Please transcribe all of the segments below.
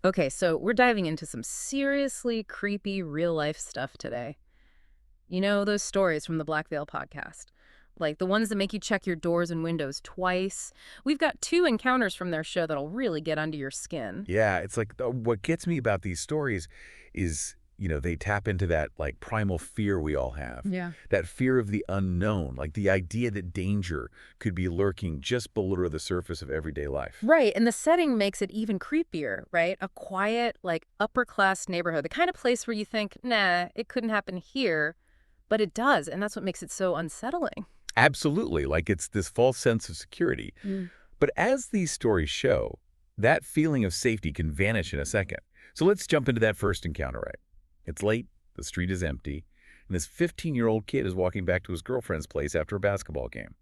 Okay, so we're diving into some seriously creepy real-life stuff today. You know, those stories from the Black Veil podcast. Like the ones that make you check your doors and windows twice. We've got two encounters from their show that'll really get under your skin. Yeah, it's like what gets me about these stories is, they tap into that like primal fear we all have. Yeah. That fear of the unknown, like the idea that danger could be lurking just below the surface of everyday life. Right, and the setting makes it even creepier, right? A quiet, like upper-class neighborhood, the kind of place where you think, nah, it couldn't happen here, but it does, and that's what makes it so unsettling. Absolutely, like it's this false sense of security. But as these stories show, that feeling of safety can vanish in a second. So let's jump into that first encounter, right? It's late, the street is empty, and this 15-year-old kid is walking back to his girlfriend's place after a basketball game.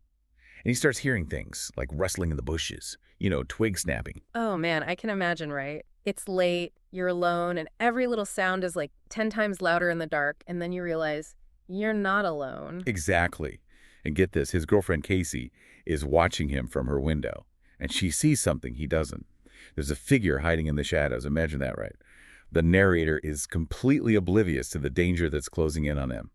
And he starts hearing things like rustling in the bushes, twig snapping. Oh man, I can imagine, right? It's late, you're alone, and every little sound is like 10 times louder in the dark, and then you realize you're not alone. Exactly. And get this, his girlfriend Casey is watching him from her window, and she sees something he doesn't. There's a figure hiding in the shadows. Imagine that, right? The narrator is completely oblivious to the danger that's closing in on him.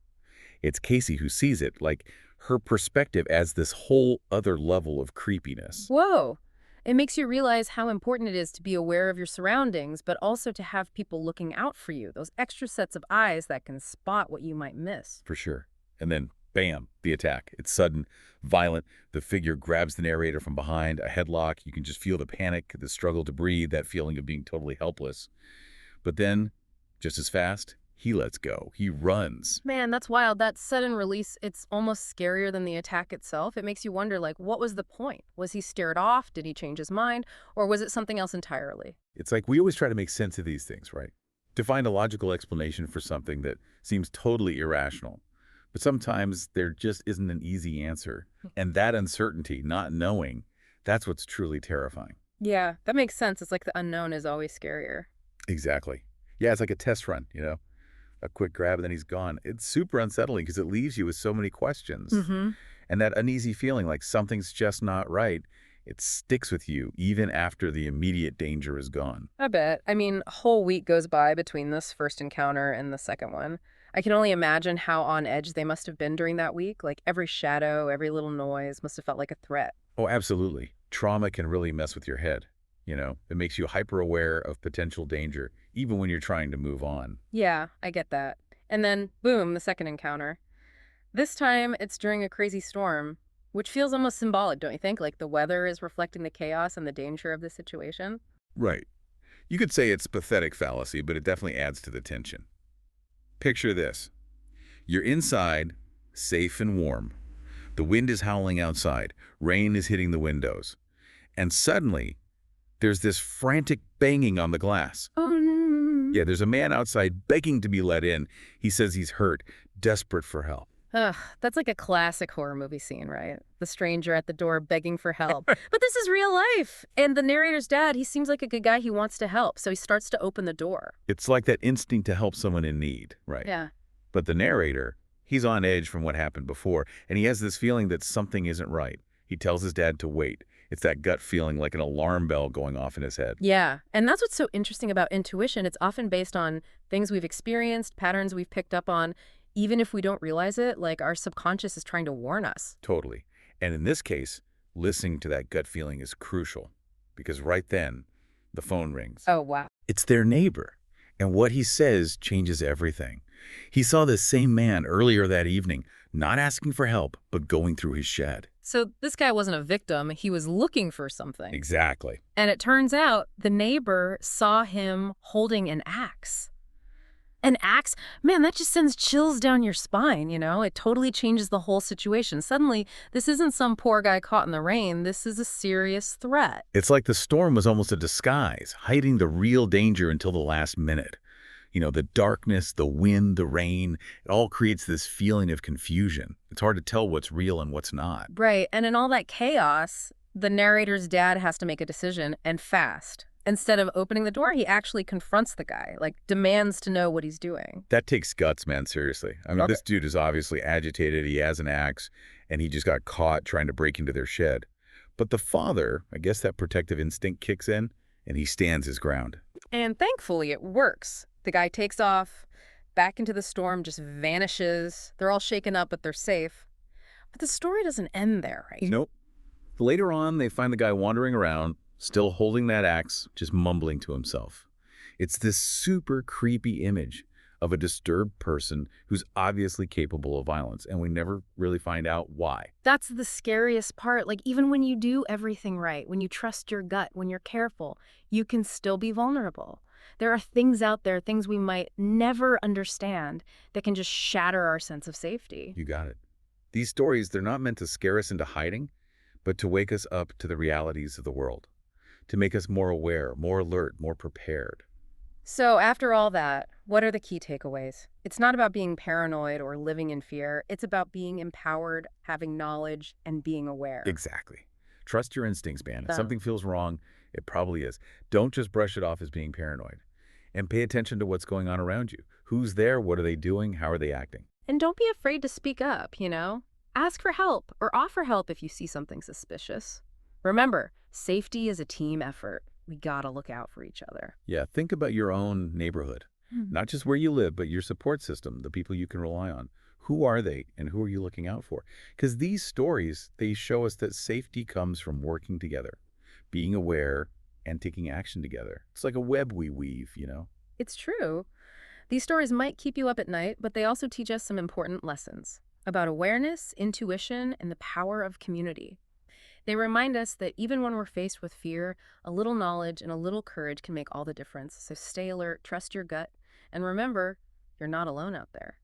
It's Casey who sees it, like her perspective adds this whole other level of creepiness. Whoa! It makes you realize how important it is to be aware of your surroundings, but also to have people looking out for you, those extra sets of eyes that can spot what you might miss. For sure. And then, bam, the attack. It's sudden, violent. The figure grabs the narrator from behind, a headlock. You can just feel the panic, the struggle to breathe, that feeling of being totally helpless. But then, just as fast, he lets go. He runs. Man, that's wild. That sudden release, it's almost scarier than the attack itself. It makes you wonder, like, what was the point? Was he scared off? Did he change his mind? Or was it something else entirely? It's like we always try to make sense of these things, right? To find a logical explanation for something that seems totally irrational. But sometimes there just isn't an easy answer. And that uncertainty, not knowing, that's what's truly terrifying. Yeah, that makes sense. It's like the unknown is always scarier. Exactly. Yeah, it's like a test run, a quick grab and then he's gone. It's super unsettling because it leaves you with so many questions. Mm-hmm. And that uneasy feeling like something's just not right, it sticks with you even after the immediate danger is gone. I bet. I mean, a whole week goes by between this first encounter and the second one. I can only imagine how on edge they must have been during that week. Like every shadow, every little noise must have felt like a threat. Oh, absolutely. Trauma can really mess with your head. It makes you hyper aware of potential danger, even when you're trying to move on. Yeah, I get that. And then, boom, the second encounter. This time, it's during a crazy storm, which feels almost symbolic, don't you think? Like the weather is reflecting the chaos and the danger of the situation. Right. You could say it's pathetic fallacy, but it definitely adds to the tension. Picture this. You're inside, safe and warm. The wind is howling outside. Rain is hitting the windows. And suddenly, there's this frantic banging on the glass. Yeah, there's a man outside begging to be let in. He says he's hurt, desperate for help. Ugh, that's like a classic horror movie scene, right? The stranger at the door begging for help. But this is real life. And the narrator's dad, he seems like a good guy. He wants to help. So he starts to open the door. It's like that instinct to help someone in need, right? Yeah. But the narrator, he's on edge from what happened before, and he has this feeling that something isn't right. He tells his dad to wait. It's that gut feeling, like an alarm bell going off in his head. Yeah. And that's what's so interesting about intuition. It's often based on things we've experienced, patterns we've picked up on. Even if we don't realize it, like our subconscious is trying to warn us. Totally. And in this case, listening to that gut feeling is crucial because right then, the phone rings. Oh, wow. It's their neighbor. And what he says changes everything. He saw this same man earlier that evening, not asking for help, but going through his shed. So this guy wasn't a victim. He was looking for something. Exactly. And it turns out the neighbor saw him holding an axe. An axe? Man, that just sends chills down your spine, It totally changes the whole situation. Suddenly, this isn't some poor guy caught in the rain. This is a serious threat. It's like the storm was almost a disguise, hiding the real danger until the last minute. The darkness, the wind, the rain, it all creates this feeling of confusion. It's hard to tell what's real and what's not. Right. And in all that chaos, the narrator's dad has to make a decision, and fast. Instead of opening the door, he actually confronts the guy, like demands to know what he's doing. That takes guts, man, seriously. I mean, Okay. This dude is obviously agitated. He has an axe, and he just got caught trying to break into their shed. But the father, I guess that protective instinct kicks in, and he stands his ground. And thankfully, it works. The guy takes off, back into the storm, just vanishes. They're all shaken up, but they're safe. But the story doesn't end there, right? Nope. Later on, they find the guy wandering around, still holding that axe, just mumbling to himself. It's this super creepy image of a disturbed person who's obviously capable of violence, and we never really find out why. That's the scariest part. Like, even when you do everything right, when you trust your gut, when you're careful, you can still be vulnerable. There are things out there, things we might never understand, that can just shatter our sense of safety. You got it. These stories, they're not meant to scare us into hiding, but to wake us up to the realities of the world, to make us more aware, more alert, more prepared. So, after all that, what are the key takeaways? It's not about being paranoid or living in fear. It's about being empowered, having knowledge, and being aware. Exactly. Trust your instincts, man. If So, something feels wrong, it probably is. Don't just brush it off as being paranoid. And pay attention to what's going on around you. Who's there? What are they doing? How are they acting? and don't be afraid to speak up, you know? Ask for help or offer help if you see something suspicious. Remember, safety is a team effort. We gotta look out for each other. Yeah, think about your own neighborhood. Not just where you live, but your support system, the people you can rely on. Who are they and who are you looking out for? Because these stories, they show us that safety comes from working together, being aware, and taking action together. It's like a web we weave, you know? It's true. These stories might keep you up at night, but they also teach us some important lessons about awareness, intuition, and the power of community. They remind us that even when we're faced with fear, a little knowledge and a little courage can make all the difference. So stay alert, trust your gut, and remember, you're not alone out there.